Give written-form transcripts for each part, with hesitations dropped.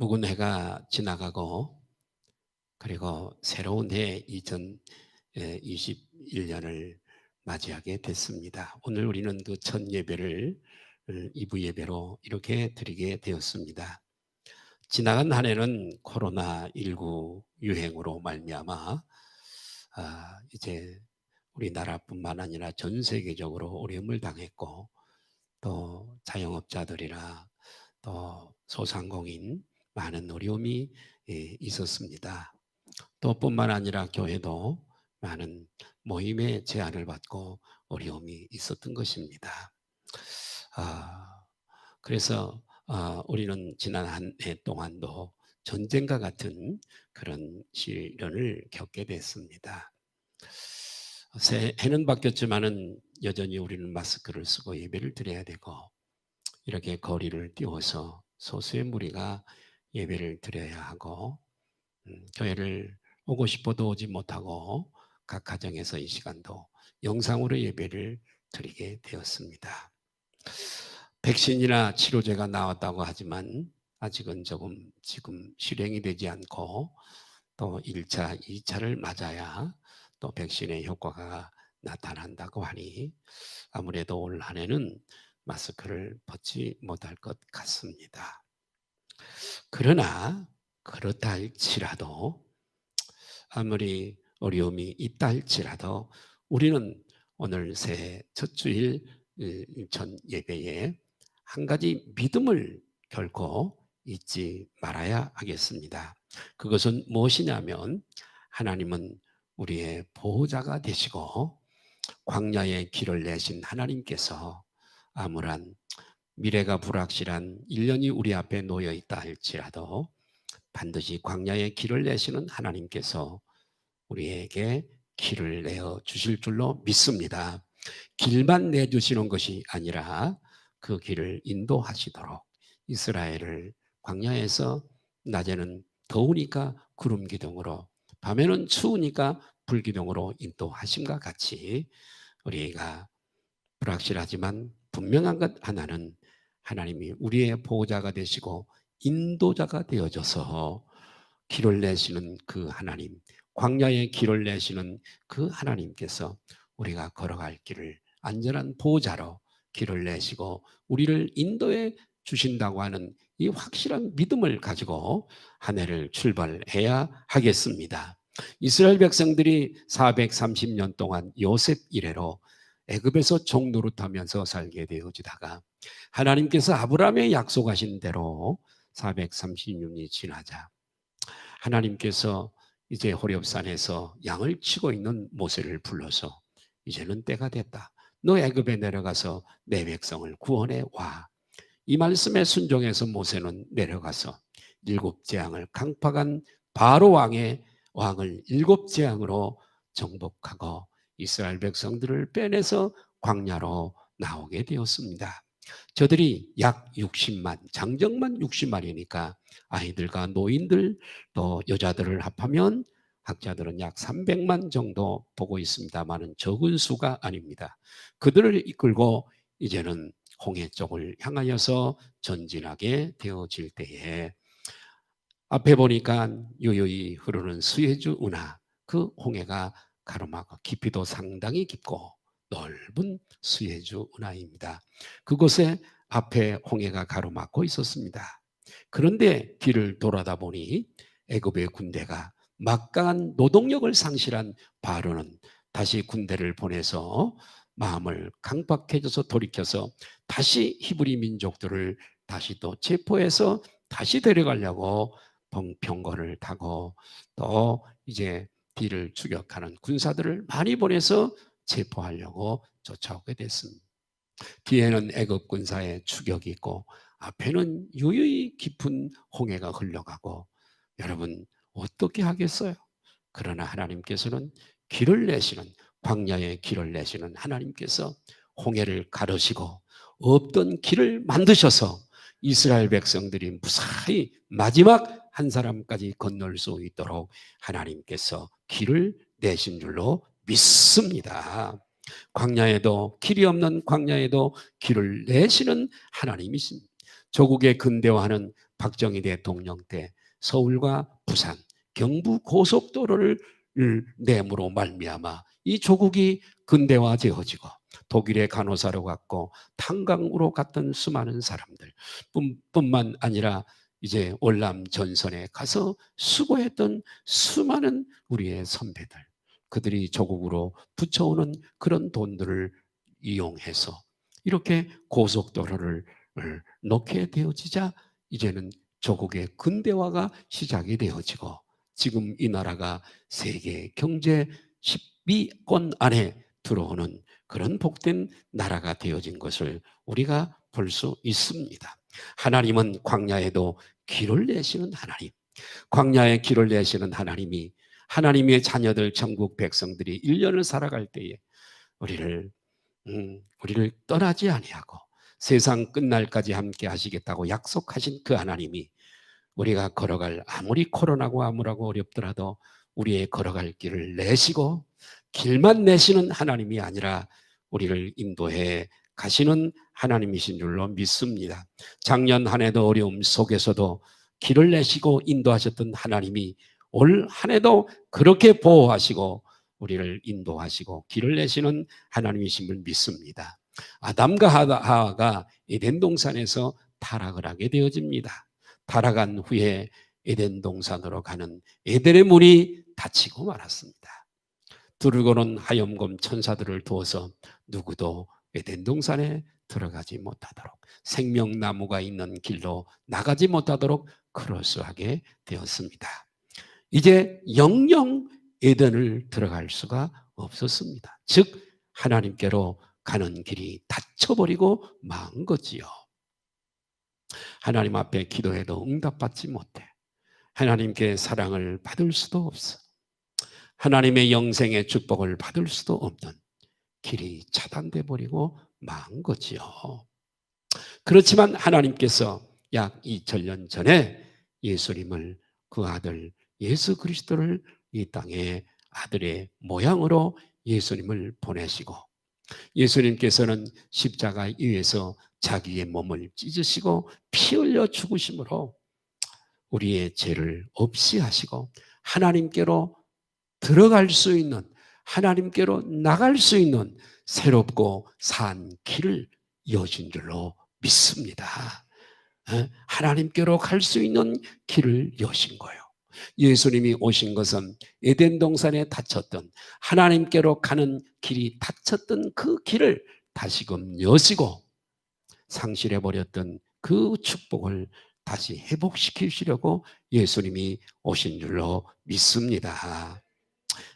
묵은 해가 지나가고 그리고 새로운 해 2021년을 맞이하게 됐습니다. 오늘 우리는 그 첫 예배를 2부 예배로 이렇게 드리게 되었습니다. 지나간 한 해는 코로나19 유행으로 말미암아 이제 우리나라뿐만 아니라 전 세계적으로 어려움을 당했고, 또 자영업자들이나 또 소상공인 많은 어려움이 있었습니다. 또 뿐만 아니라 교회도 많은 모임의 제한을 받고 어려움이 있었던 것입니다. 그래서 우리는 지난 한 해 동안도 전쟁과 같은 그런 시련을 겪게 됐습니다. 해는 바뀌었지만은 여전히 우리는 마스크를 쓰고 예배를 드려야 되고, 이렇게 거리를 띄워서 소수의 무리가 예배를 드려야 하고, 교회를 오고 싶어도 오지 못하고 각 가정에서 이 시간도 영상으로 예배를 드리게 되었습니다. 백신이나 치료제가 나왔다고 하지만 아직은 지금 실행이 되지 않고, 또 1차, 2차를 맞아야 또 백신의 효과가 나타난다고 하니 아무래도 올 한 해는 마스크를 벗지 못할 것 같습니다. 그러나 그렇다 할지라도, 아무리 어려움이 있다 할지라도 우리는 오늘 새해 첫 주일 전 예배에 한 가지 믿음을 결코 잊지 말아야 하겠습니다. 그것은 무엇이냐면, 하나님은 우리의 보호자가 되시고 광야의 길을 내신 하나님께서 아무런 미래가 불확실한 1년이 우리 앞에 놓여 있다 할지라도 반드시 광야의 길을 내시는 하나님께서 우리에게 길을 내어 주실 줄로 믿습니다. 길만 내주시는 것이 아니라 그 길을 인도하시도록, 이스라엘을 광야에서 낮에는 더우니까 구름 기둥으로, 밤에는 추우니까 불 기둥으로 인도하심과 같이 우리가 불확실하지만 분명한 것 하나는, 하나님이 우리의 보호자가 되시고 인도자가 되어져서 길을 내시는 그 하나님, 광야의 길을 내시는 그 하나님께서 우리가 걸어갈 길을 안전한 보호자로 길을 내시고 우리를 인도해 주신다고 하는 이 확실한 믿음을 가지고 한 해를 출발해야 하겠습니다. 이스라엘 백성들이 430년 동안 요셉 이래로 애굽에서 종노릇하면서 살게 되어지다가 하나님께서 아브라함의 약속하신 대로 430년이 지나자 하나님께서 이제 호렙산에서 양을 치고 있는 모세를 불러서 이제는 때가 됐다. 너 애굽에 내려가서 내 백성을 구원해 와. 이 말씀에 순종해서 모세는 내려가서 7재앙을 강팍한 바로 왕을 7재앙으로 정복하고 이스라엘 백성들을 빼내서 광야로 나오게 되었습니다. 저들이 약 60만, 장정만 60만이니까 아이들과 노인들 또 여자들을 합하면 학자들은 약 300만 정도 보고 있습니다만은 적은 수가 아닙니다. 그들을 이끌고 이제는 홍해 쪽을 향하여서 전진하게 되어질 때에 앞에 보니까 유유히 흐르는 수혜주 운하, 그 홍해가 가로막아 깊이도 상당히 깊고 넓은 수혜주 운하입니다. 그곳에 앞에 홍해가 가로막고 있었습니다. 그런데 뒤를 돌아다 보니 애굽의 군대가 막강한 노동력을 상실한 바로는 다시 군대를 보내서 마음을 강박해져서 돌이켜서 다시 히브리 민족들을 다시 또 체포해서 다시 데려가려고 병거를 타고 또 이제 뒤를 추격하는 군사들을 많이 보내서 체포하려고 쫓아오게 됐습니다. 뒤에는 애굽 군사의 추격이 있고 앞에는 유유히 깊은 홍해가 흘러가고, 여러분 어떻게 하겠어요? 그러나 하나님께서는 길을 내시는, 광야의 길을 내시는 하나님께서 홍해를 가르시고 없던 길을 만드셔서 이스라엘 백성들이 무사히 마지막 한 사람까지 건널 수 있도록 하나님께서 길을 내신 줄로 믿습니다. 광야에도, 길이 없는 광야에도 길을 내시는 하나님이십니다. 조국의 근대화는 박정희 대통령 때 서울과 부산, 경부 고속도로를 내므로 말미암아 이 조국이 근대화되어지고 독일의 간호사로 갔고 탄광으로 갔던 수많은 사람들 뿐만 아니라 이제 월남 전선에 가서 수고했던 수많은 우리의 선배들, 그들이 조국으로 붙여오는 그런 돈들을 이용해서 이렇게 고속도로를 놓게 되어지자 이제는 조국의 근대화가 시작이 되어지고 지금 이 나라가 세계 경제 10위권 안에 들어오는 그런 복된 나라가 되어진 것을 우리가 볼 수 있습니다. 하나님은 광야에도 길을 내시는 하나님, 광야에 길을 내시는 하나님이 하나님의 자녀들 천국 백성들이 1년을 살아갈 때에 우리를 우리를 떠나지 아니하고 세상 끝날까지 함께 하시겠다고 약속하신 그 하나님이 우리가 걸어갈 아무리 코로나고 아무라고 어렵더라도 우리의 걸어갈 길을 내시고 길만 내시는 하나님이 아니라 우리를 인도해 가시는 하나님이신 줄로 믿습니다. 작년 한 해도 어려움 속에서도 길을 내시고 인도하셨던 하나님이 올 한 해도 그렇게 보호하시고 우리를 인도하시고 길을 내시는 하나님이심을 믿습니다. 아담과 하와가 에덴 동산에서 타락을 하게 되어집니다. 타락한 후에 에덴 동산으로 가는 에덴의 문이 닫히고 말았습니다. 두르고는 하염곰 천사들을 두어서 누구도 에덴 동산에 들어가지 못하도록 생명나무가 있는 길로 나가지 못하도록 크로스하게 되었습니다. 이제 영영 에덴을 들어갈 수가 없었습니다. 즉 하나님께로 가는 길이 닫혀버리고 망한 거지요. 하나님 앞에 기도해도 응답받지 못해. 하나님께 사랑을 받을 수도 없어. 하나님의 영생의 축복을 받을 수도 없는 길이 차단돼 버리고 망한 거지요. 그렇지만 하나님께서 약 2000년 전에 예수님을, 그 아들 예수 그리스도를 이 땅에 아들의 모양으로 예수님을 보내시고 예수님께서는 십자가 위에서 자기의 몸을 찢으시고 피 흘려 죽으심으로 우리의 죄를 없이 하시고 하나님께로 들어갈 수 있는, 하나님께로 나갈 수 있는 새롭고 산 길을 여신 줄로 믿습니다. 하나님께로 갈 수 있는 길을 여신 거예요. 예수님이 오신 것은 에덴 동산에 닫혔던, 하나님께로 가는 길이 닫혔던 그 길을 다시금 여시고 상실해버렸던 그 축복을 다시 회복시키시려고 예수님이 오신 줄로 믿습니다.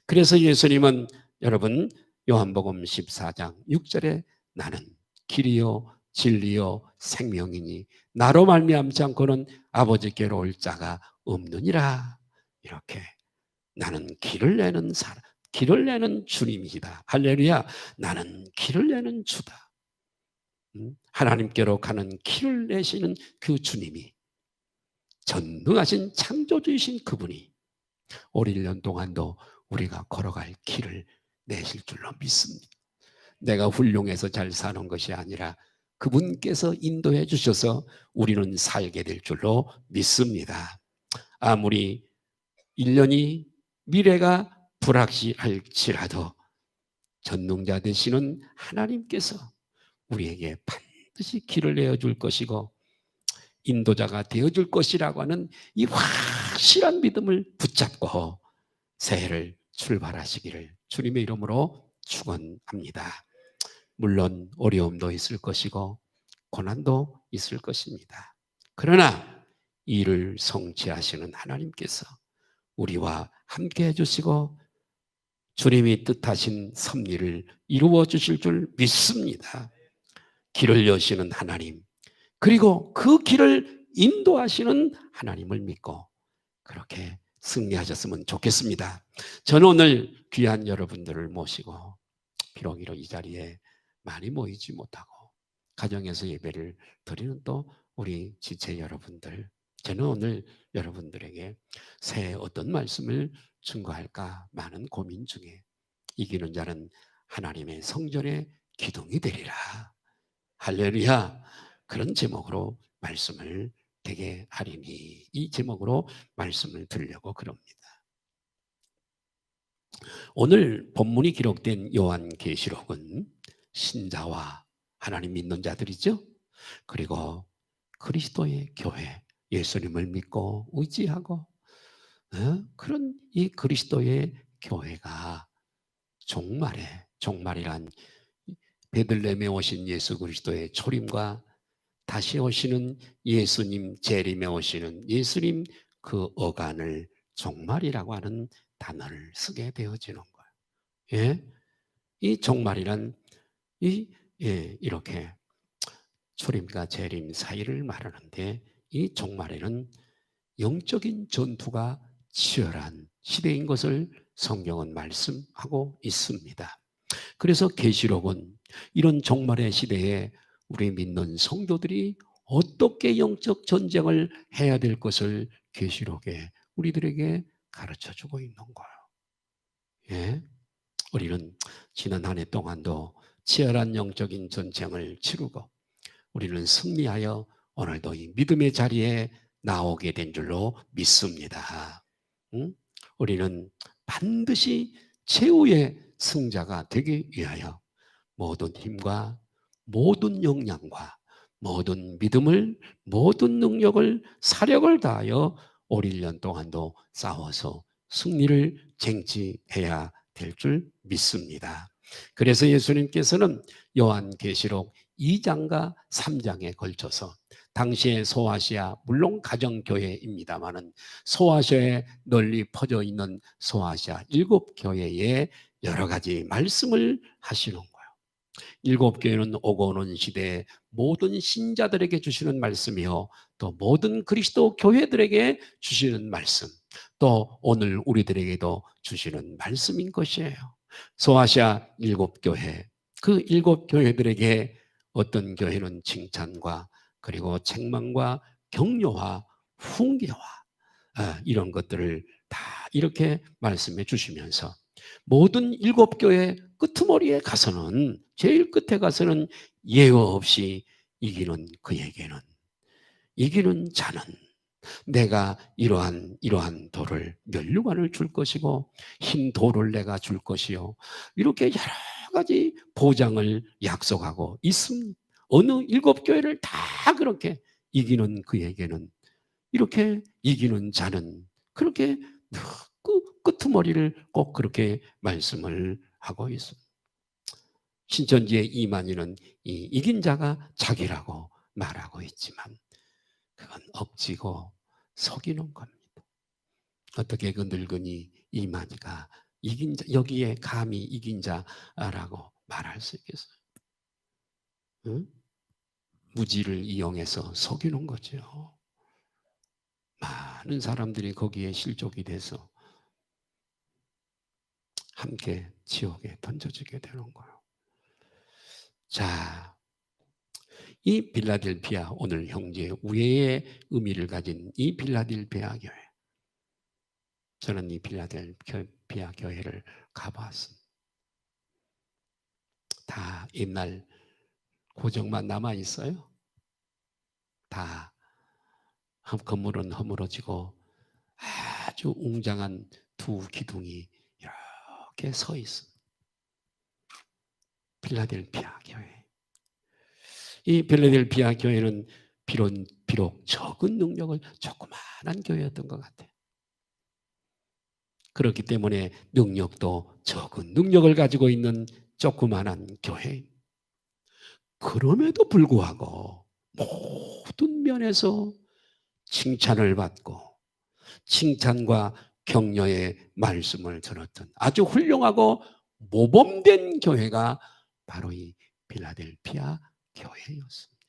그래서 예수님은 여러분 요한복음 14장 6절에 나는 길이요 진리요 생명이니 나로 말미암지 않고는 아버지께로 올 자가 없느니라. 이렇게 나는 길을 내는 사람, 길을 내는 주님이다. 할렐루야. 나는 길을 내는 주다. 하나님께로 가는 길을 내시는 그 주님이, 전능하신 창조주이신 그분이 올 1년 동안도 우리가 걸어갈 길을 내실 줄로 믿습니다. 내가 훌륭해서 잘 사는 것이 아니라 그분께서 인도해 주셔서 우리는 살게 될 줄로 믿습니다. 아무리 1년이 미래가 불확실할지라도 전능자 되시는 하나님께서 우리에게 반드시 길을 내어줄 것이고 인도자가 되어줄 것이라고 하는 이 확실한 믿음을 붙잡고 새해를 출발하시기를 주님의 이름으로 축원합니다. 물론 어려움도 있을 것이고 고난도 있을 것입니다. 그러나 이를 성취하시는 하나님께서 우리와 함께 해주시고 주님이 뜻하신 섭리를 이루어 주실 줄 믿습니다. 길을 여시는 하나님, 그리고 그 길을 인도하시는 하나님을 믿고 그렇게 승리하셨으면 좋겠습니다. 저는 오늘 귀한 여러분들을 모시고 비록 이 자리에 많이 모이지 못하고 가정에서 예배를 드리는 또 우리 지체 여러분들, 저는 오늘 여러분들에게 새해 어떤 말씀을 증거할까 많은 고민 중에 이기는 자는 하나님의 성전의 기둥이 되리라. 할렐루야. 그런 제목으로 말씀을 되게 하리니, 이 제목으로 말씀을 드리려고 그럽니다. 오늘 본문이 기록된 요한계시록은 신자와 하나님 믿는 자들이죠. 그리고 그리스도의 교회, 예수님을 믿고 의지하고 그런 이 그리스도의 교회가 종말이란 베들레헴에 오신 예수 그리스도의 초림과 다시 오시는 예수님, 재림에 오시는 예수님, 그 어간을 종말이라고 하는 단어를 쓰게 되어지는 거예요. 예? 이 종말이란 이렇게 초림과 재림 사이를 말하는데, 이 종말에는 영적인 전투가 치열한 시대인 것을 성경은 말씀하고 있습니다. 그래서 계시록은 이런 종말의 시대에 우리 믿는 성도들이 어떻게 영적 전쟁을 해야 될 것을 계시록에 우리들에게 가르쳐주고 있는 거예요. 예? 우리는 지난 한 해 동안도 치열한 영적인 전쟁을 치르고 우리는 승리하여 오늘도 이 믿음의 자리에 나오게 된 줄로 믿습니다. 응? 우리는 반드시 최후의 승자가 되기 위하여 모든 힘과 모든 역량과 모든 믿음을, 모든 능력을, 사력을 다하여 올 1년 동안도 싸워서 승리를 쟁취해야 될 줄 믿습니다. 그래서 예수님께서는 요한계시록 2장과 3장에 걸쳐서 당시의 소아시아, 물론 가정교회입니다마는 소아시아에 널리 퍼져 있는 소아시아 7교회에 여러 가지 말씀을 하시는 거예요. 7교회는 오고 오는 시대에 모든 신자들에게 주시는 말씀이요, 또 모든 그리스도 교회들에게 주시는 말씀, 또 오늘 우리들에게도 주시는 말씀인 것이에요. 소아시아 7교회, 그 7교회들에게 어떤 교회는 칭찬과 그리고 책망과 격려와 훈계와 이런 것들을 다 이렇게 말씀해 주시면서 모든 7교회 끄트머리에 가서는, 제일 끝에 가서는 예외 없이 이기는 그에게는, 이기는 자는 내가 이러한 돌을, 면류관을 줄 것이고 흰 돌을 내가 줄 것이요, 이렇게 여러 가지 보장을 약속하고 있습니다. 어느 7교회를 다 그렇게 이기는 그에게는, 이렇게 이기는 자는, 그렇게 끄트머리를 꼭 그렇게 말씀을 하고 있습니다. 신천지의 이만희는 이 이긴 자가 자기라고 말하고 있지만 그건 억지고 속이는 겁니다. 어떻게 그 늙은이 이만희가 이긴 자, 여기에 감히 이긴 자라고 말할 수 있겠어요? 응? 무지를 이용해서 속이는 거죠. 많은 사람들이 거기에 실족이 돼서 함께 지옥에 던져지게 되는 거예요. 자, 이 빌라델피아, 오늘 형제 우애의 의미를 가진 이 빌라델피아 교회, 저는 이 빌라델피아 교회를 가봤습니다. 다 옛날 고정만 남아 있어요. 다 건물은 허물어지고 아주 웅장한 두 기둥이 이렇게 서 있습니다. 빌라델피아 교회. 이 빌라델피아 교회는 비록 적은 능력을, 조그마한 교회였던 것 같아요. 그렇기 때문에 능력도 적은 능력을 가지고 있는 조그마한 교회. 그럼에도 불구하고 모든 면에서 칭찬을 받고 칭찬과 격려의 말씀을 들었던 아주 훌륭하고 모범된 교회가 바로 이 빌라델피아 교회였습니다.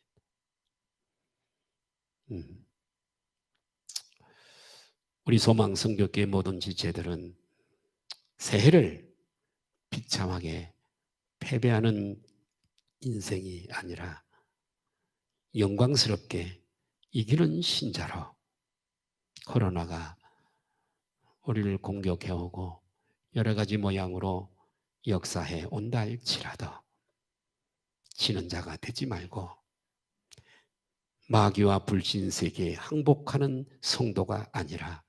우리 소망성교회 모든 지체들은 새해를 비참하게 패배하는 인생이 아니라 영광스럽게 이기는 신자로, 코로나가 우리를 공격해오고 여러 가지 모양으로 역사해 온다 할지라도 지는 자가 되지 말고 마귀와 불신세계에 항복하는 성도가 아니라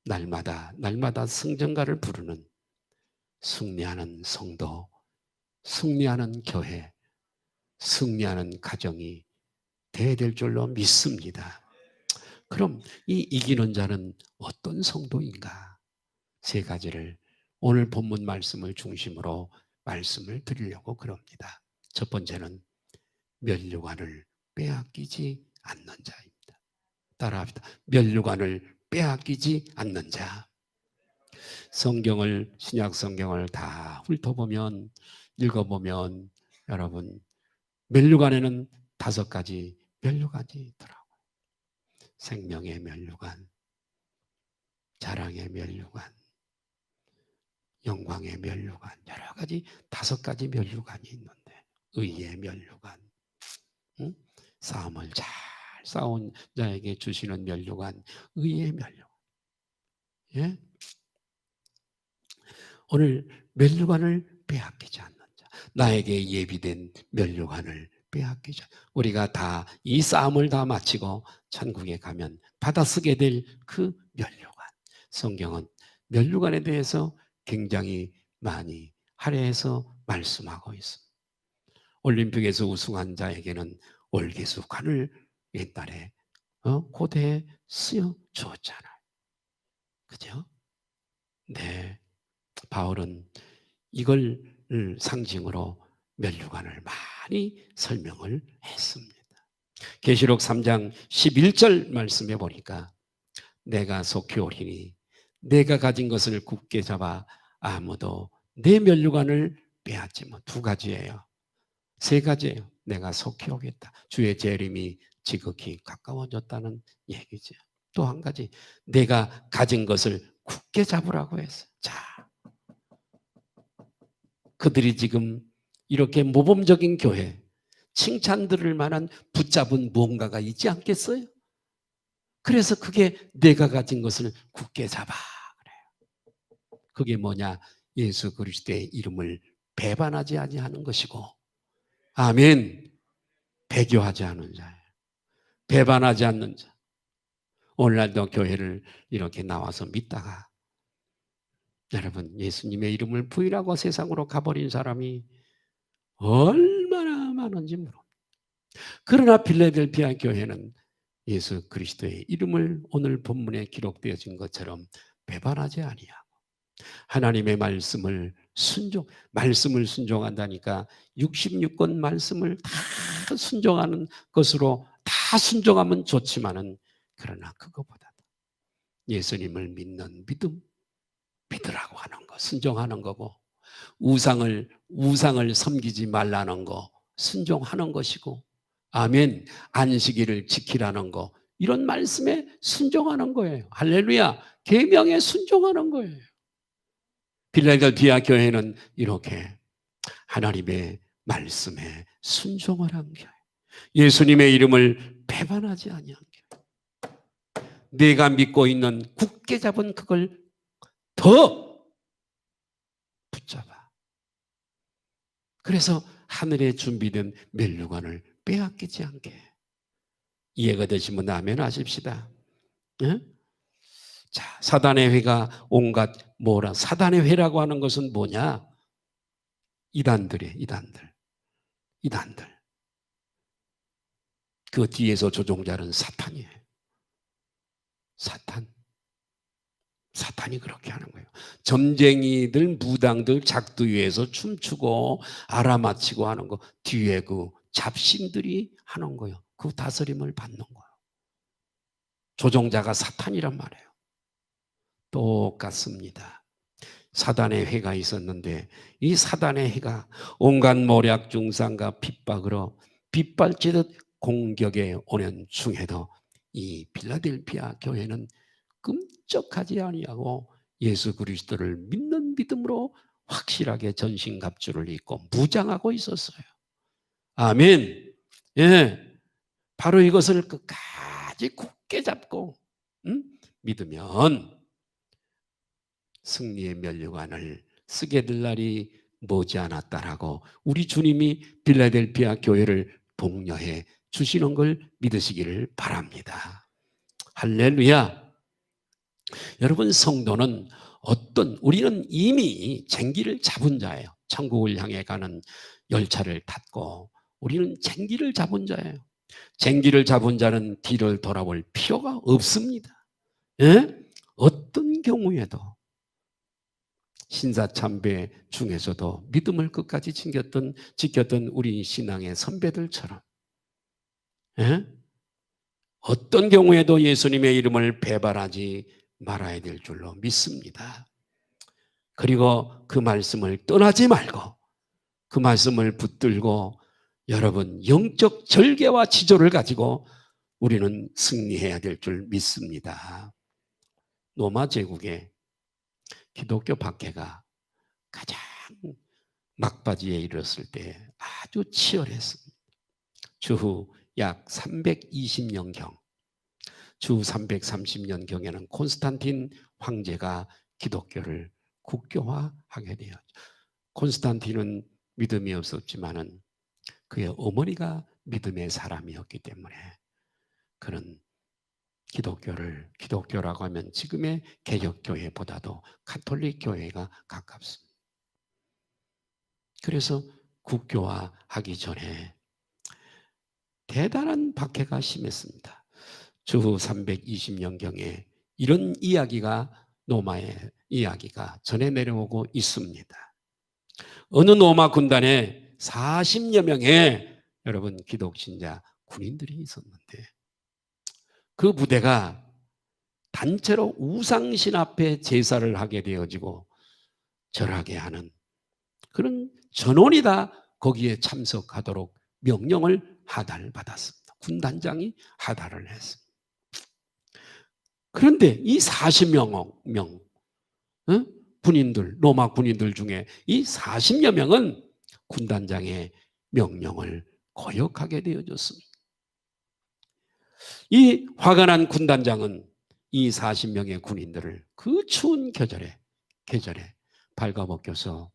날마다 승전가를 부르는 승리하는 성도, 승리하는 교회, 승리하는 가정이 돼야 될 줄로 믿습니다. 그럼 이 이기는 자는 어떤 성도인가? 세 가지를 오늘 본문 말씀을 중심으로 말씀을 드리려고 그럽니다. 첫 번째는 면류관을 빼앗기지 않는 자입니다. 따라합시다. 면류관을 빼앗기지 않는 자. 성경을, 신약 성경을 다 훑어보면, 읽어보면 여러분 면류관에는 5가지 면류관이 있더라고요. 생명의 면류관, 자랑의 면류관, 영광의 면류관, 여러 가지 5가지 면류관이 있는데, 의의 면류관, 응? 싸움을 잘 싸운 자에게 주시는 면류관, 의의 면류관. 예? 오늘 면류관을 빼앗기지 않는 자, 나에게 예비된 면류관을 빼앗기지. 우리가 다 이 싸움을 다 마치고 천국에 가면 받아쓰게 될 그 면류관. 성경은 면류관에 대해서 굉장히 많이 할애해서 말씀하고 있습니다. 올림픽에서 우승한 자에게는 월계수관을 옛날에 고대에 쓰여 주었잖아요. 그죠? 네. 바울은 이걸 상징으로 면류관을 많이 설명을 했습니다. 계시록 3장 11절 말씀해 보니까 내가 속히 오리니 내가 가진 것을 굳게 잡아 아무도 내 면류관을 빼앗지 못. 2가지예요. 3가지예요. 내가 속히 오겠다. 주의 재림이 지극히 가까워졌다는 얘기죠. 또 한 가지, 내가 가진 것을 굳게 잡으라고 했어요. 자, 그들이 지금 이렇게 모범적인 교회, 칭찬 들을 만한 붙잡은 무언가가 있지 않겠어요? 그래서 그게 내가 가진 것을 굳게 잡아 그래요. 그게 뭐냐? 예수 그리스도의 이름을 배반하지 아니하는 것이고, 아멘, 배교하지 않는 자예요. 배반하지 않는 자. 오늘날도 교회를 이렇게 나와서 믿다가 여러분 예수님의 이름을 부인하고 세상으로 가버린 사람이 얼마나 많은지 모릅니다. 그러나 필라델피아 교회는 예수 그리스도의 이름을 오늘 본문에 기록되어진 것처럼 배반하지 아니하고 하나님의 말씀을 순종한다니까 66권 말씀을 다 순종하는 것으로 다 순종하면 좋지만은 그러나 그것보다 예수님을 믿는 믿으라고 하는 거 순종하는 거고 우상을 섬기지 말라는 거 순종하는 것이고 아멘 안식일을 지키라는 거 이런 말씀에 순종하는 거예요. 할렐루야. 계명에 순종하는 거예요. 필라델피아 교회는 이렇게 하나님의 말씀에 순종을 한 교회. 예수님의 이름을 배반하지 아니한 교회. 내가 믿고 있는 굳게 잡은 그걸 더 붙잡아. 그래서 하늘에 준비된 면류관을 빼앗기지 않게. 이해가 되시면 아멘 하십시다. 네? 자, 사단의 회가 온갖 사단의 회라고 하는 것은 뭐냐? 이단들이에요. 이단들. 그 뒤에서 조종자는 사탄이에요. 사탄이 그렇게 하는 거예요. 점쟁이들, 무당들 작두위에서 춤추고 알아맞히고 하는 거 뒤에 그 잡신들이 하는 거예요. 그 다스림을 받는 거예요. 조종자가 사탄이란 말이에요. 똑같습니다. 사단의 회가 있었는데 이 사단의 회가 온갖 모략 중상과 핍박으로 빗발치듯 공격에 오는 중에도 이 필라델피아 교회는 끔찍하지 아니하고 예수 그리스도를 믿는 믿음으로 확실하게 전신갑주를 입고 무장하고 있었어요. 아멘. 예, 바로 이것을 끝까지 굳게 잡고 믿으면 승리의 면류관을 쓰게 될 날이 머지않았다라고 우리 주님이 필라델피아 교회를 독려해 주시는 걸 믿으시기를 바랍니다. 할렐루야. 여러분, 성도는 우리는 이미 쟁기를 잡은 자예요. 천국을 향해 가는 열차를 탔고 우리는 쟁기를 잡은 자예요. 쟁기를 잡은 자는 뒤를 돌아볼 필요가 없습니다. 예? 어떤 경우에도 신사참배 중에서도 믿음을 끝까지 지켰던 우리 신앙의 선배들처럼, 예? 어떤 경우에도 예수님의 이름을 배반하지 말아야 될 줄로 믿습니다. 그리고 그 말씀을 떠나지 말고 그 말씀을 붙들고 여러분, 영적 절개와 지조를 가지고 우리는 승리해야 될 줄 믿습니다. 로마 제국의 기독교 박해가 가장 막바지에 이르렀을 때 아주 치열했습니다. 주후 약 320년경, 주 330년경에는 콘스탄틴 황제가 기독교를 국교화하게 되었죠. 콘스탄틴은 믿음이 없었지만은 그의 어머니가 믿음의 사람이었기 때문에 그런 기독교라고 하면 지금의 개혁교회보다도 가톨릭 교회가 가깝습니다. 그래서 국교화하기 전에 대단한 박해가 심했습니다. 주후 320년경에 이런 로마의 이야기가 전해 내려오고 있습니다. 어느 로마 군단에 40여 명의 여러분 기독신자 군인들이 있었는데 그 부대가 단체로 우상신 앞에 제사를 하게 되어지고 절하게 하는 그런 전원이 다 거기에 참석하도록 명령을 하달받았습니다. 군단장이 하달을 했습니다. 그런데 이 40명 군인들, 로마 군인들 중에 이 40여 명은 군단장의 명령을 거역하게 되어졌습니다. 이 화가 난 군단장은 이 40명의 군인들을 그 추운 계절에 발가벗겨서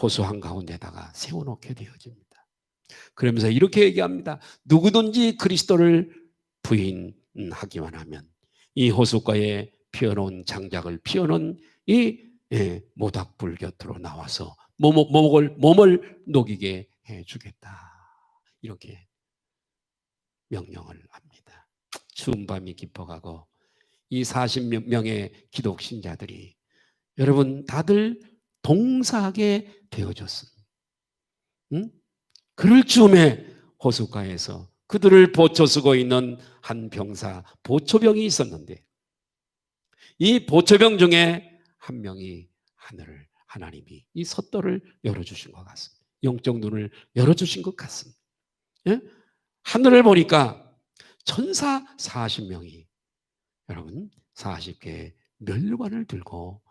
호수 한가운데다가 세워놓게 되어집니다. 그러면서 이렇게 얘기합니다. 누구든지 그리스도를 부인하기만 하면 이 호숫가에 피어놓은 장작을 피워놓은 이 모닥불 곁으로 나와서 몸을 녹이게 해주겠다. 이렇게 명령을 합니다. 추운 밤이 깊어가고 이 40명의 기독신자들이 여러분 다들 동사하게 되어졌습니다. 응? 그럴 즈음에 호숫가에서 그들을 보초쓰고 있는 한 병사 보초병이 있었는데 이 보초병 중에 한 명이 하나님이 이 섰도를 열어주신 것 같습니다. 영적 눈을 열어주신 것 같습니다. 예? 하늘을 보니까 천사 40명이 여러분 40개의 멸관을 들고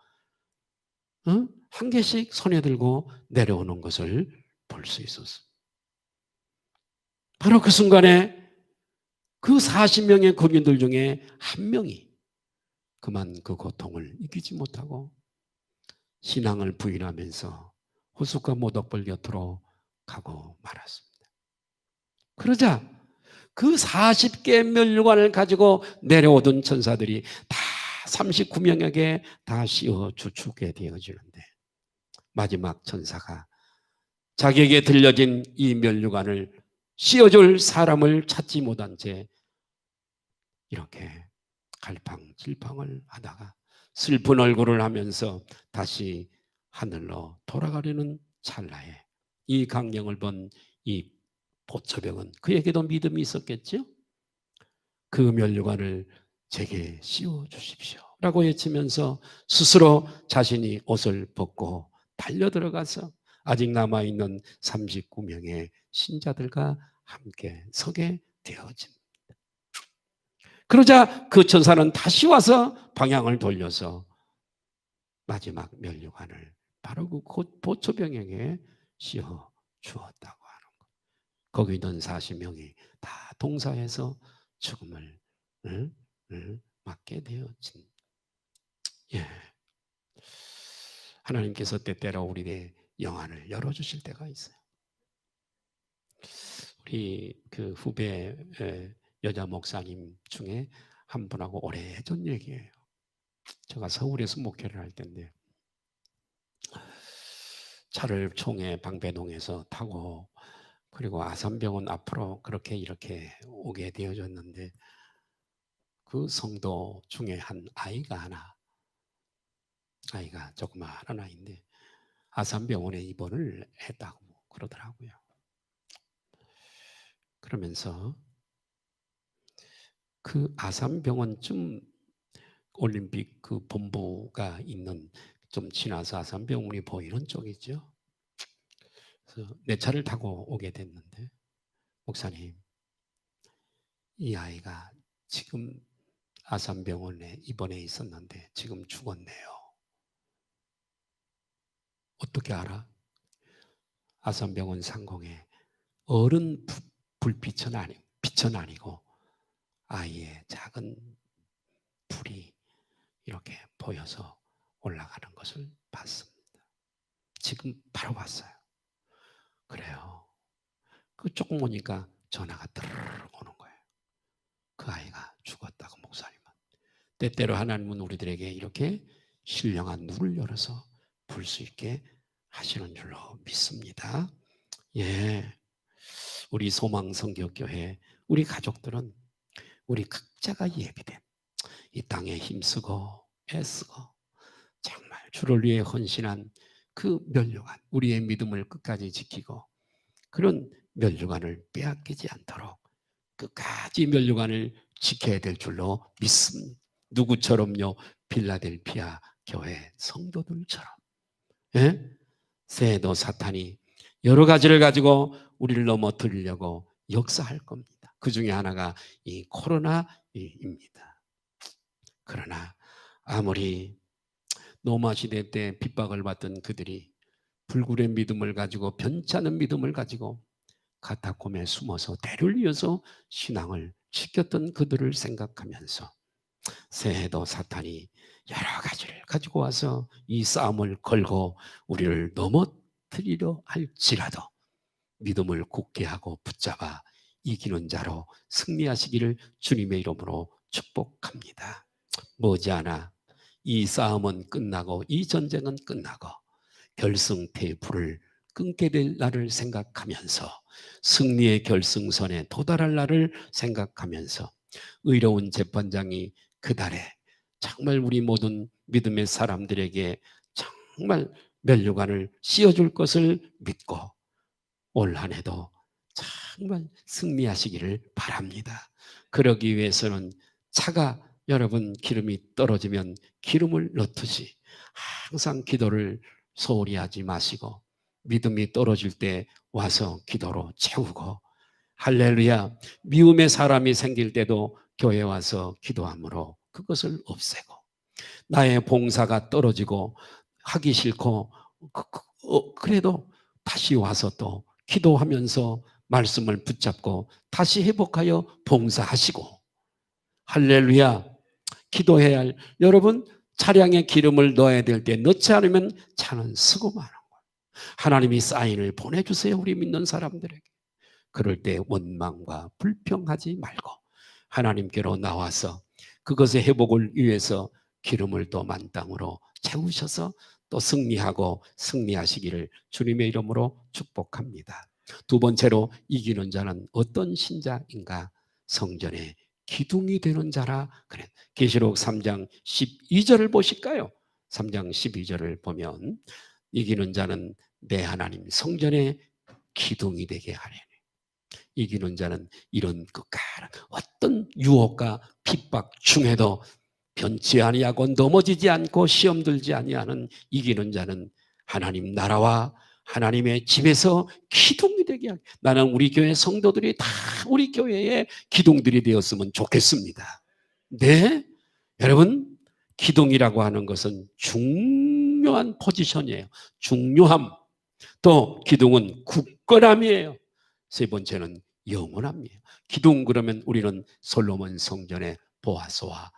한 개씩 손에 들고 내려오는 것을 볼 수 있었습니다. 바로 그 순간에 그 40명의 군인들 중에 한 명이 그만 그 고통을 이기지 못하고 신앙을 부인하면서 호숫가 모닥불 곁으로 가고 말았습니다. 그러자 그 40개의 멸관을 가지고 내려오던 천사들이 다 39명에게 다 씌워 주축게 되어지는데 마지막 천사가 자기에게 들려진 이 멸관을 씌워줄 사람을 찾지 못한 채 이렇게 갈팡질팡을 하다가 슬픈 얼굴을 하면서 다시 하늘로 돌아가려는 찰나에 이 광경을 본 이 보초병은 그에게도 믿음이 있었겠죠? 그 면류관을 제게 씌워 주십시오 라고 외치면서 스스로 자신이 옷을 벗고 달려 들어가서 아직 남아있는 39명의 신자들과 함께 서게 되어집니다. 그러자 그 천사는 다시 와서 방향을 돌려서 마지막 면류관을 바로 그 보초병에게 씌워 주었다고 하는 것. 거기 있는 40명이 다 동사해서 죽음을 맞게 되어진. 예. 하나님께서 때때로 우리의 영안을 열어주실 때가 있어요. 우리 그 후배 여자 목사님 중에 한 분하고 오래전 얘기예요. 제가 서울에서 목회를 할 때인데 차를 총회 방배동에서 타고 그리고 아산병원 앞으로 그렇게 이렇게 오게 되어졌는데 그 성도 중에 한 아이가 조그마한 아이인데 아산병원에 입원을 했다고 그러더라고요. 그러면서 그 아산병원쯤 올림픽 그 본부가 있는 좀 지나서 아산병원이 보이는 쪽이죠. 그래서 내 차를 타고 오게 됐는데 목사님, 이 아이가 지금 아산병원에 입원해 있었는데 지금 죽었네요. 어떻게 알아? 아산병원 상공에 어른 빛은 아니고 아이의 작은 불이 이렇게 보여서 올라가는 것을 봤습니다. 지금 바로 봤어요. 그래요. 그 조금 오니까 전화가 드르르 오는 거예요. 그 아이가 죽었다고 목사님은. 때때로 하나님은 우리들에게 이렇게 신령한 눈을 열어서 볼 수 있게 하시는 줄로 믿습니다. 예, 우리 소망성교교회 우리 가족들은 우리 각자가 예비된 이 땅에 힘쓰고 애쓰고 정말 주를 위해 헌신한 그 면류관, 우리의 믿음을 끝까지 지키고 그런 면류관을 빼앗기지 않도록 끝까지 면류관을 지켜야 될 줄로 믿습니다. 누구처럼요? 빌라델피아 교회 성도들처럼. 예? 새해도 사탄이 여러 가지를 가지고 우리를 넘어뜨리려고 역사할 겁니다. 그 중에 하나가 이 코로나입니다. 그러나 아무리 노마 시대 때 핍박을 받던 그들이 불굴의 믿음을 가지고 변치 않은 믿음을 가지고 카타콤에 숨어서 대를 이어서 신앙을 지켰던 그들을 생각하면서 새해도 사탄이 여러 가지를 가지고 와서 이 싸움을 걸고 우리를 넘어뜨리려 할지라도 믿음을 굳게 하고 붙잡아 이기는 자로 승리하시기를 주님의 이름으로 축복합니다. 머지않아 이 싸움은 끝나고 이 전쟁은 끝나고 결승태의 불을 끊게 될 날을 생각하면서 승리의 결승선에 도달할 날을 생각하면서 의로운 재판장이 그달에 정말 우리 모든 믿음의 사람들에게 정말 면류관을 씌워줄 것을 믿고 올 한 해도 정말 승리하시기를 바랍니다. 그러기 위해서는 차가 여러분 기름이 떨어지면 기름을 넣듯이 항상 기도를 소홀히 하지 마시고 믿음이 떨어질 때 와서 기도로 채우고 할렐루야 미움의 사람이 생길 때도 교회 와서 기도함으로 그것을 없애고 나의 봉사가 떨어지고 하기 싫고 그래도 다시 와서 또 기도하면서 말씀을 붙잡고 다시 회복하여 봉사하시고 할렐루야 기도해야 할 여러분 차량에 기름을 넣어야 될 때 넣지 않으면 차는 쓰고 마는 거예요. 하나님이 사인을 보내주세요. 우리 믿는 사람들에게. 그럴 때 원망과 불평하지 말고 하나님께로 나와서 그것의 회복을 위해서 기름을 또 만땅으로 채우셔서 또 승리하고 승리하시기를 주님의 이름으로 축복합니다. 두 번째로 이기는 자는 어떤 신자인가? 성전의 기둥이 되는 자라 그래. 계시록 3장 12절을 보실까요? 3장 12절을 보면 이기는 자는 내 하나님 성전의 기둥이 되게 하리니 이기는 자는 이런 끝까지 어떤 유혹과 핍박 중에도 변치 아니하고 넘어지지 않고 시험 들지 아니하는 이기는 자는 하나님 나라와 하나님의 집에서 기둥이 되게 하게. 나는 우리 교회 성도들이 다 우리 교회의 기둥들이 되었으면 좋겠습니다. 네, 여러분 기둥이라고 하는 것은 중요한 포지션이에요. 중요함. 또 기둥은 굳건함이에요. 세 번째는 영원함이에요. 기둥 그러면 우리는 솔로몬 성전의 보아소와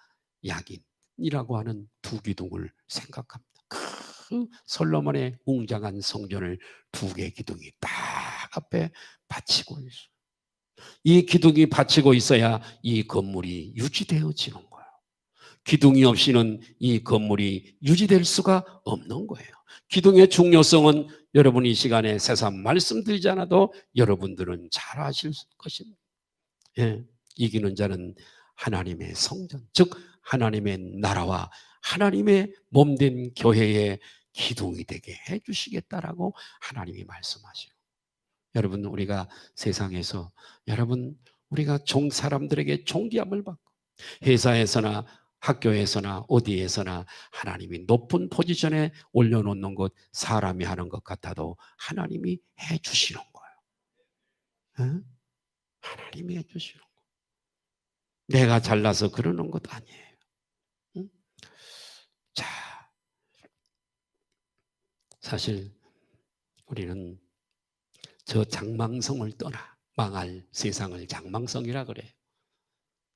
야긴이라고 하는 두 기둥을 생각합니다. 그 솔로몬의 웅장한 성전을 두 개의 기둥이 딱 앞에 받치고 있어요. 이 기둥이 받치고 있어야 이 건물이 유지되어지는 거예요. 기둥이 없이는 이 건물이 유지될 수가 없는 거예요. 기둥의 중요성은 여러분 이 시간에 새삼 말씀드리지 않아도 여러분들은 잘 아실 것입니다. 예, 이기는 자는 하나님의 성전, 즉 하나님의 나라와 하나님의 몸된 교회의 기둥이 되게 해주시겠다라고 하나님이 말씀하시고, 여러분 우리가 세상에서 여러분 우리가 사람들에게 존귀함을 받고 회사에서나 학교에서나 어디에서나 하나님이 높은 포지션에 올려놓는 것 사람이 하는 것 같아도 하나님이 해주시는 거예요. 어? 하나님이 해주시는 거예요. 내가 잘나서 그러는 것 아니에요. 응? 자, 사실 우리는 저 장망성을 떠나 망할 세상을 장망성이라 그래요.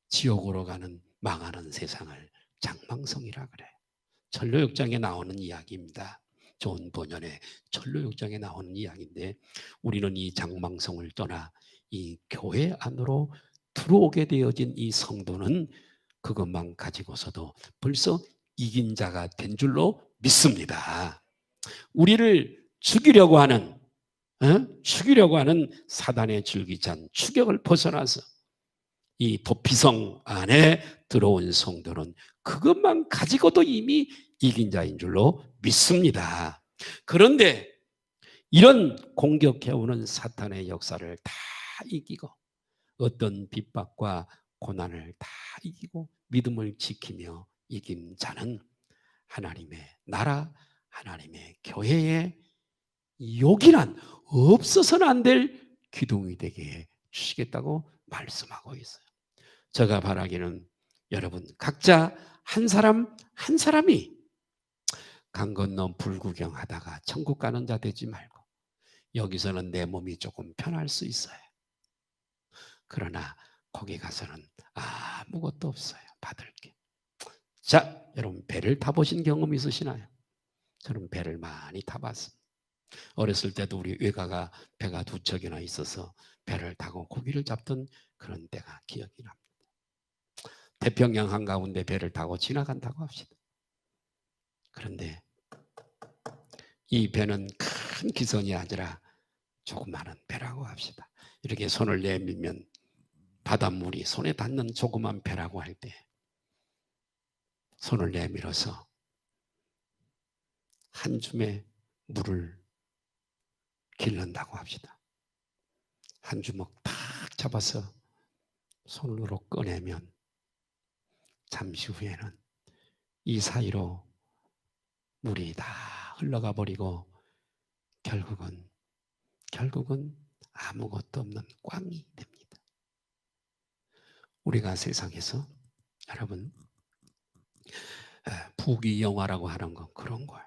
지옥으로 가는 망하는 세상을 장망성이라 그래요. 철로역정에 나오는 이야기입니다. 존 번연의 철로역정에 나오는 이야기인데, 우리는 이 장망성을 떠나 이 교회 안으로 들어오게 되어진 이 성도는 그것만 가지고서도 벌써 이긴 자가 된 줄로 믿습니다. 우리를 죽이려고 하는 사단의 줄기찬 추격을 벗어나서 이 도피성 안에 들어온 성도는 그것만 가지고도 이미 이긴 자인 줄로 믿습니다. 그런데 이런 공격해오는 사탄의 역사를 다 이기고 어떤 핍박과 고난을 다 이기고 믿음을 지키며 이긴 자는 하나님의 나라, 하나님의 교회에 요긴한 없어서는 안 될 기둥이 되게 해주시겠다고 말씀하고 있어요. 제가 바라기는 여러분 각자 한 사람 한 사람이 강 건너 불구경하다가 천국 가는 자 되지 말고, 여기서는 내 몸이 조금 편할 수 있어요. 그러나 거기 가서는 아무것도 없어요. 받을 게. 자, 여러분 배를 타보신 경험 있으시나요? 저는 배를 많이 타봤습니다. 어렸을 때도 우리 외가가 배가 2척이나 있어서 배를 타고 고기를 잡던 그런 때가 기억이 납니다. 태평양 한가운데 배를 타고 지나간다고 합시다. 그런데 이 배는 큰 기선이 아니라 조그마한 배라고 합시다. 이렇게 손을 내밀면 바닷물이 손에 닿는 조그만 배라고 할 때 손을 내밀어서 한 줌의 물을 길른다고 합시다. 한 주먹 탁 잡아서 손으로 꺼내면 잠시 후에는 이 사이로 물이 다 흘러가 버리고 결국은 아무것도 없는 꽝이 됩니다. 우리가 세상에서 여러분 부귀영화라고 하는 건 그런 거예요.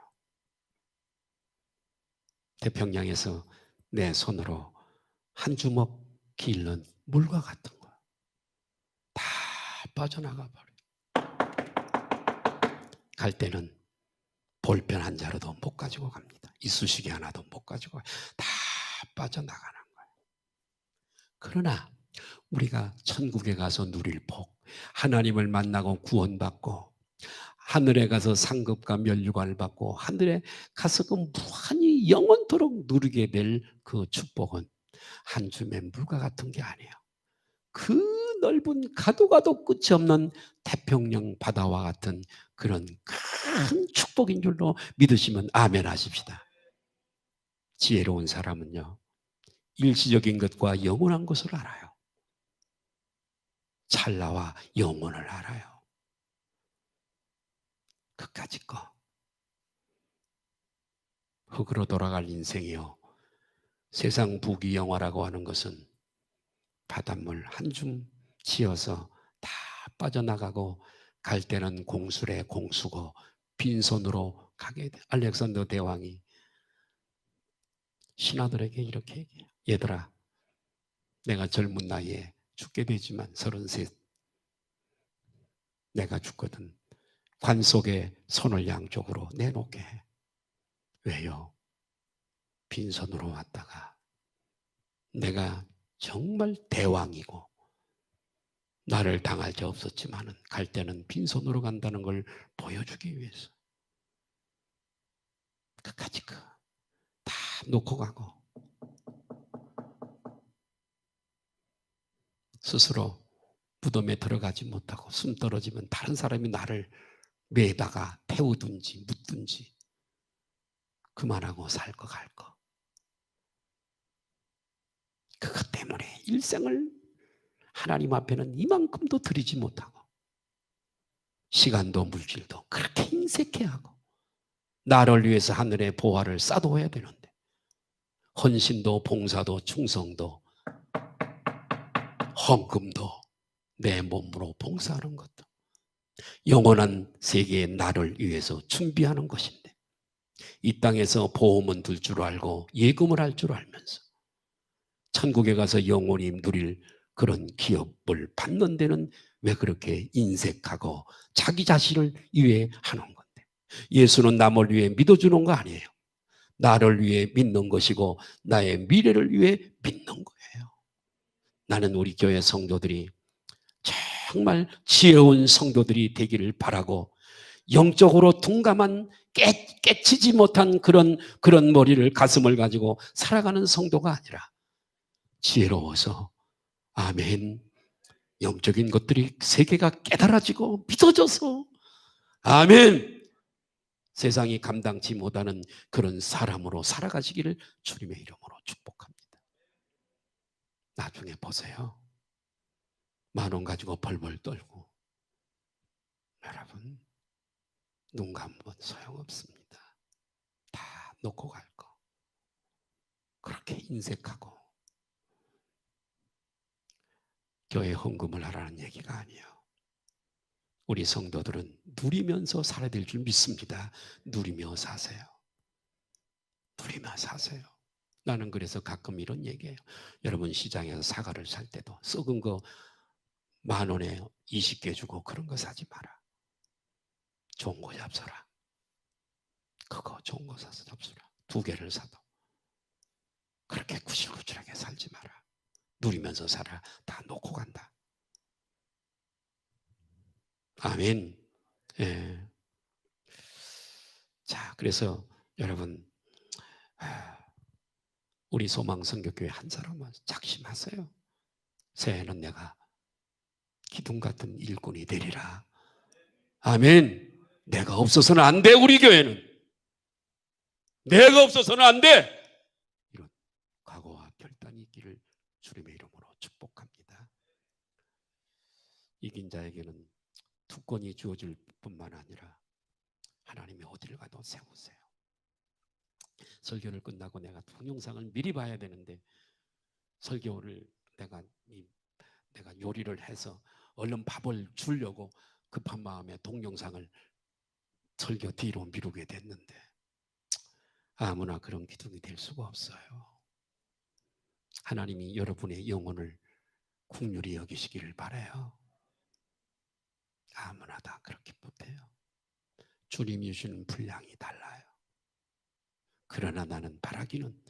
태평양에서 내 손으로 한 주먹 길른 물과 같은 거예요. 다 빠져나가 버려요. 갈 때는 볼펜 한 자루도 못 가지고 갑니다. 이쑤시개 하나도 못 가지고 다 빠져나가는 거예요. 그러나 우리가 천국에 가서 누릴 복, 하나님을 만나고 구원받고 하늘에 가서 상급과 면류관을 받고 하늘에 가서 그 무한히 영원토록 누리게 될 그 축복은 한 줌의 물과 같은 게 아니에요. 그 넓은 가도 끝이 없는 태평양 바다와 같은 그런 큰 축복인 줄로 믿으시면 아멘 하십시다. 지혜로운 사람은요, 일시적인 것과 영원한 것을 알아요. 찰나와 영원을 알아요. 그까짓 거. 흙으로 돌아갈 인생이요, 세상 부귀영화라고 하는 것은 바닷물 한 줌 지어서 다 빠져나가고 갈 때는 공술에 공수고 빈손으로 가게 돼. 알렉산더 대왕이 신하들에게 이렇게 얘기해요. 얘들아, 내가 젊은 나이에 죽게 되지만 33 내가 죽거든 관 속에 손을 양쪽으로 내놓게 해. 왜요? 빈손으로 왔다가 내가 정말 대왕이고 나를 당할 자 없었지만 갈 때는 빈손으로 간다는 걸 보여주기 위해서 끝까지 다 놓고 가고 스스로 무덤에 들어가지 못하고 숨 떨어지면 다른 사람이 나를 매다가 태우든지 묻든지 그만하고 살 거 갈 거. 그것 때문에 일생을 하나님 앞에는 이만큼도 드리지 못하고 시간도 물질도 그렇게 인색해하고 나를 위해서 하늘의 보화를 쌓아둬야 되는데 헌신도 봉사도 충성도 헌금도 내 몸으로 봉사하는 것도 영원한 세계의 나를 위해서 준비하는 것인데 이 땅에서 보험은 들 줄 알고 예금을 할 줄 알면서 천국에 가서 영원히 누릴 그런 기업을 받는 데는 왜 그렇게 인색하고 자기 자신을 위해 하는 건데 예수는 남을 위해 믿어주는 거 아니에요. 나를 위해 믿는 것이고 나의 미래를 위해 믿는 거예요. 나는 우리 교회 성도들이 정말 지혜로운 성도들이 되기를 바라고 영적으로 둔감한 깨치지 못한 그런 머리를 가슴을 가지고 살아가는 성도가 아니라 지혜로워서 아멘 영적인 것들이 세계가 깨달아지고 믿어져서 아멘 세상이 감당치 못하는 그런 사람으로 살아가시기를 주님의 이름으로 축복합니다. 나중에 보세요. 10,000원 가지고 벌벌 떨고 여러분 눈 감으면 소용없습니다. 다 놓고 갈 거. 그렇게 인색하고 교회 헌금을 하라는 얘기가 아니에요. 우리 성도들은 누리면서 살아야 될 줄 믿습니다. 누리며 사세요. 누리며 사세요. 나는 그래서 가끔 이런 얘기해요. 여러분 시장에서 사과를 살 때도 썩은 거 10,000원에 20개 주고 그런 거 사지 마라. 좋은 거 잡숴라. 그거 좋은 거 사서 잡숴라. 2개를 사도. 그렇게 구실구실하게 살지 마라. 누리면서 살아. 다 놓고 간다. 아멘. 예. 자, 그래서 여러분 우리 소망성교교회 한 사람만 작심하세요. 새해는 내가 기둥 같은 일꾼이 되리라. 아멘. 내가 없어서는 안 돼. 우리 교회는. 내가 없어서는 안 돼. 이런 각오와 결단이 있기를 주님의 이름으로 축복합니다. 이긴 자에게는 특권이 주어질 뿐만 아니라 하나님이 어디를 가도 세우세요. 설교를 끝나고 내가 동영상을 미리 봐야 되는데 설교를 내가 요리를 해서 얼른 밥을 주려고 급한 마음에 동영상을 설교 뒤로 미루게 됐는데 아무나 그런 기둥이 될 수가 없어요. 하나님이 여러분의 영혼을 긍휼히 여기시기를 바라요. 아무나 다 그렇게 못해요. 주님이 주시는 분량이 달라요. 그러나 나는 바라기는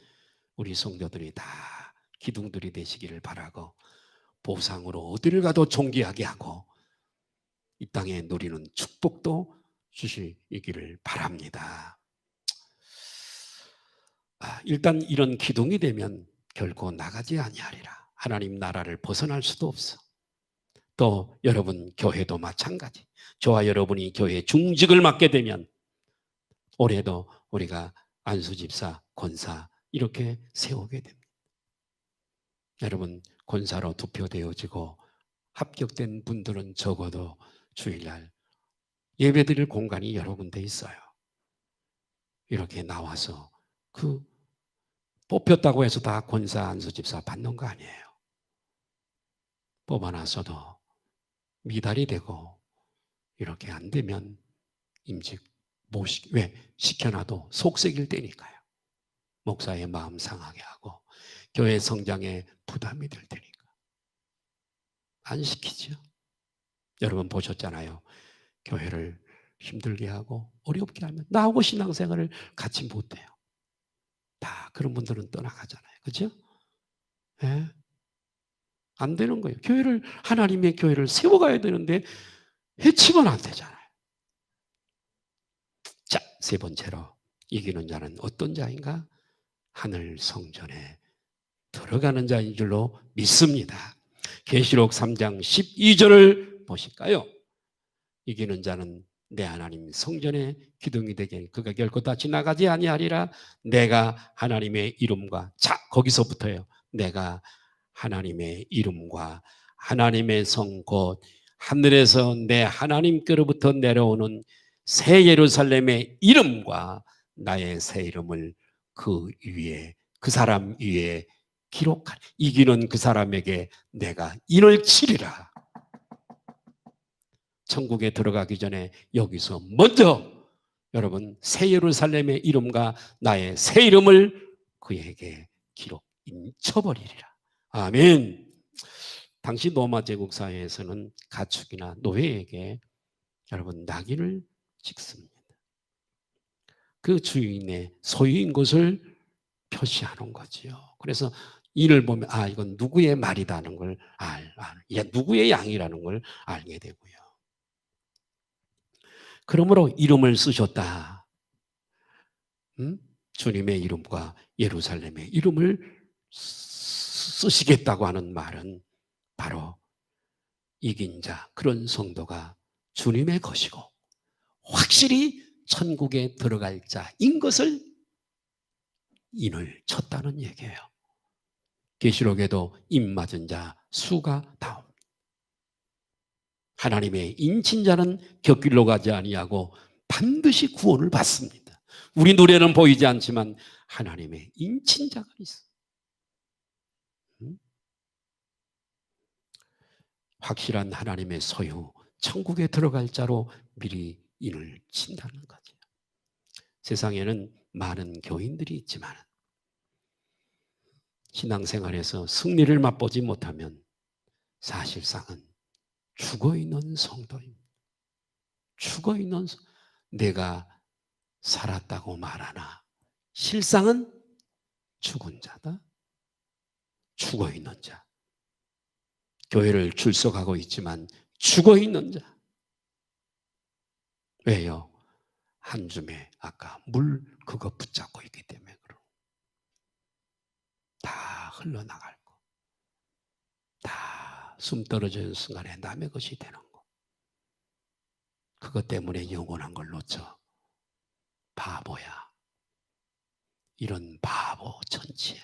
우리 성도들이 다 기둥들이 되시기를 바라고 보상으로 어디를 가도 존귀하게 하고 이 땅에 누리는 축복도 주시기를 바랍니다. 일단 이런 기둥이 되면 결코 나가지 아니하리라. 하나님 나라를 벗어날 수도 없어. 또 여러분 교회도 마찬가지. 저와 여러분이 교회 중직을 맡게 되면 올해도 우리가 안수집사, 권사 이렇게 세우게 됩니다. 여러분 권사로 투표되어지고 합격된 분들은 적어도 주일날 예배드릴 공간이 여러 군데 있어요. 이렇게 나와서 뽑혔다고 해서 다 권사, 안수집사 받는 거 아니에요. 뽑아놨어도 미달이 되고 이렇게 안 되면 임직 왜 시켜놔도 속색일 때니까요. 목사의 마음 상하게 하고 교회 성장에 부담이 될 테니까 안 시키죠. 여러분 보셨잖아요. 교회를 힘들게 하고 어렵게 하면 나하고 신앙생활을 같이 못해요. 다 그런 분들은 떠나가잖아요. 그렇죠? 네? 안 되는 거예요. 하나님의 교회를 세워가야 되는데 해치면 안 되잖아요. 자, 세 번째로 이기는 자는 어떤 자인가? 하늘 성전에 들어가는 자인 줄로 믿습니다. 계시록 3장 12절을 보실까요? 이기는 자는 내 하나님 성전의 기둥이 되게 그가 결코 다 지나가지 아니하리라. 내가 하나님의 이름과, 자, 거기서부터요. 내가 하나님의 이름과 하나님의 성 곧 하늘에서 내 하나님께로부터 내려오는 새 예루살렘의 이름과 나의 새 이름을 그 위에, 그 사람 위에 기록하리. 이기는 그 사람에게 내가 인을 치리라. 천국에 들어가기 전에 여기서 먼저 여러분 새 예루살렘의 이름과 나의 새 이름을 그에게 기록 인쳐버리리라. 아멘. 당시 로마 제국 사회에서는 가축이나 노예에게 여러분 낙인을 찍습니다. 그 주인의 소유인 것을 표시하는 거지요. 그래서 이를 보면 이건 누구의 말이라는 걸 누구의 양이라는 걸 알게 되고요. 그러므로 이름을 쓰셨다. 주님의 이름과 예루살렘의 이름을 쓰시겠다고 하는 말은 바로 이긴 자, 그런 성도가 주님의 것이고 확실히 천국에 들어갈 자인 것을 인을 쳤다는 얘기예요. 계시록에도 인 맞은 자 수가 다옵니다. 하나님의 인친자는 곁길로 가지 아니하고 반드시 구원을 받습니다. 우리 눈에는 보이지 않지만 하나님의 인친자가 있어요. 확실한 하나님의 소유, 천국에 들어갈 자로 미리 인을 친다는 거죠. 세상에는 많은 교인들이 있지만 신앙생활에서 승리를 맛보지 못하면 사실상은 죽어있는 성도입니다. 죽어있는 내가 살았다고 말하나 실상은 죽은 자다. 죽어있는 자. 교회를 출석하고 있지만 죽어있는 자. 왜요? 한 줌에 아까 물 그거 붙잡고 있기 때문에 다 흘러나갈 거. 다 숨 떨어지는 순간에 남의 것이 되는 거. 그것 때문에 영원한 걸 놓쳐. 바보야. 이런 바보 천치야.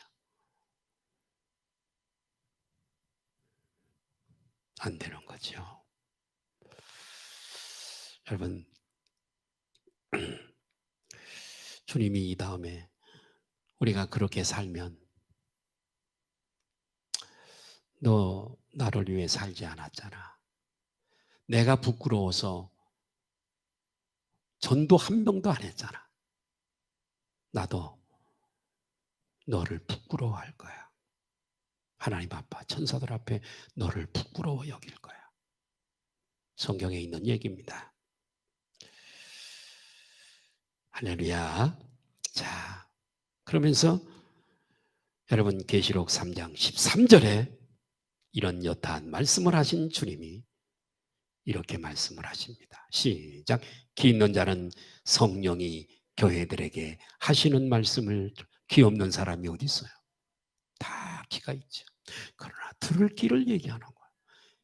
안 되는 거죠. 여러분, 주님이 이 다음에 우리가 그렇게 살면 너 나를 위해 살지 않았잖아. 내가 부끄러워서 전도 한 명도 안 했잖아. 나도 너를 부끄러워할 거야. 하나님 아빠, 천사들 앞에 너를 부끄러워 여길 거야. 성경에 있는 얘기입니다. 할렐루야. 자, 그러면서 여러분 계시록 3장 13절에 이런 여타한 말씀을 하신 주님이 이렇게 말씀을 하십니다. 시작. 기 있는 자는 성령이 교회들에게 하시는 말씀을, 기 없는 사람이 어디 있어요? 다 기가 있죠. 그러나 들을 기를 얘기하는 거예요.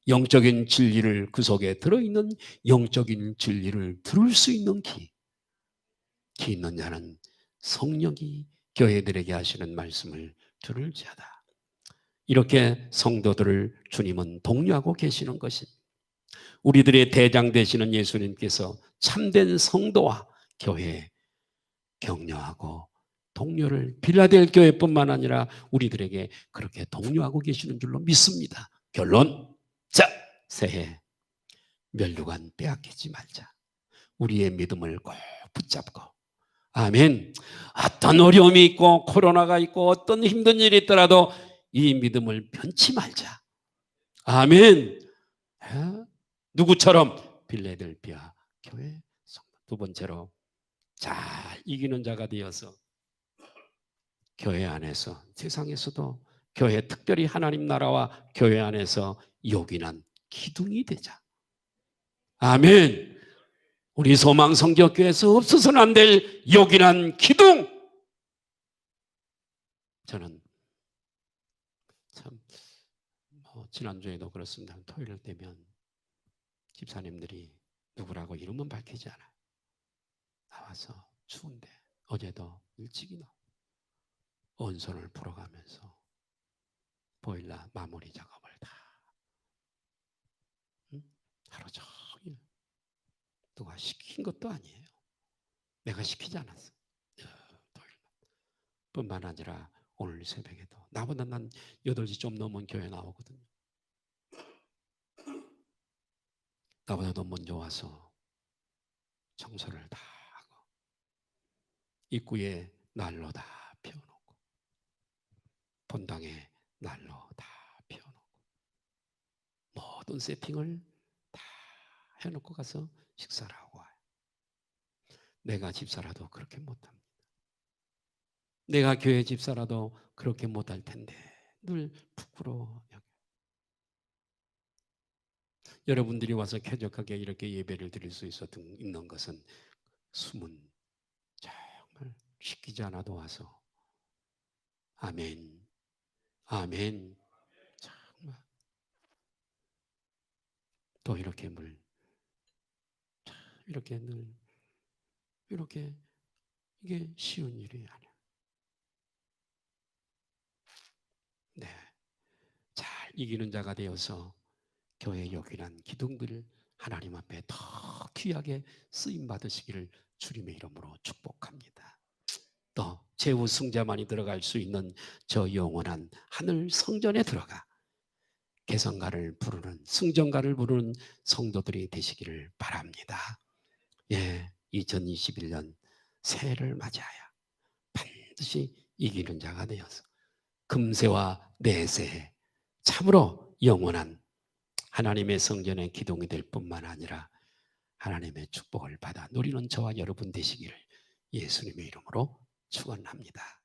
영적인 진리를, 그 속에 들어있는 영적인 진리를 들을 수 있는 기. 기 있는 자는 성령이 교회들에게 하시는 말씀을 들을지어다. 이렇게 성도들을 주님은 독려하고 계시는 것입니다. 우리들의 대장 되시는 예수님께서 참된 성도와 교회에 격려하고 독려를 빌라델 교회뿐만 아니라 우리들에게 그렇게 독려하고 계시는 줄로 믿습니다. 결론, 자, 새해 면류관 빼앗기지 말자. 우리의 믿음을 꼭 붙잡고, 아멘. 어떤 어려움이 있고 코로나가 있고 어떤 힘든 일이 있더라도 이 믿음을 변치 말자. 아멘. 누구처럼? 빌라델피아 교회 성도. 두 번째로 잘 이기는 자가 되어서 교회 안에서, 세상에서도 교회, 특별히 하나님 나라와 교회 안에서 요긴한 기둥이 되자. 아멘. 우리 소망성교교회에서 없어서는 안 될 요긴한 기둥. 저는 참 지난주에도 그렇습니다. 토요일 되면 집사님들이 누구라고 이름은 밝히지 않아요. 나와서 추운데 어제도 일찍이 나와 온선을 풀어가면서 보일러 마무리 작업을 다 하루 종일 누가 시킨 것도 아니에요. 내가 시키지 않았어. 토요일 뿐만 아니라 오늘 새벽에도 나보다 난 8시 좀 넘은 교회 나오거든요. 나보다 더 먼저 와서 청소를 다 하고 입구에 난로 다 피워놓고 본당에 난로 다 피워놓고 모든 세팅을 다 해놓고 가서 식사를 하고 와요. 내가 집사라도 그렇게 못합니다. 내가 교회 집사라도 그렇게 못할 텐데 늘 부끄러워. 여러분들이 와서 쾌적하게 이렇게 예배를 드릴 수 있는 것은 숨은 정말 시키지 않아도 와서 아멘, 아멘. 정말 또 이렇게 이렇게 늘 이렇게 이게 쉬운 일이 아니야. 네, 잘 이기는 자가 되어서 교회의 요긴한 기둥들을 하나님 앞에 더 귀하게 쓰임 받으시기를 주님의 이름으로 축복합니다. 또 제후 승자만이 들어갈 수 있는 저 영원한 하늘 성전에 들어가 개성가를 부르는 승전가를 부르는 성도들이 되시기를 바랍니다. 예, 2021년 새해를 맞이하여 반드시 이기는 자가 되어서 금세와 내세에 참으로 영원한 하나님의 성전의 기둥이 될 뿐만 아니라 하나님의 축복을 받아 누리는 저와 여러분 되시기를 예수님의 이름으로 축원합니다.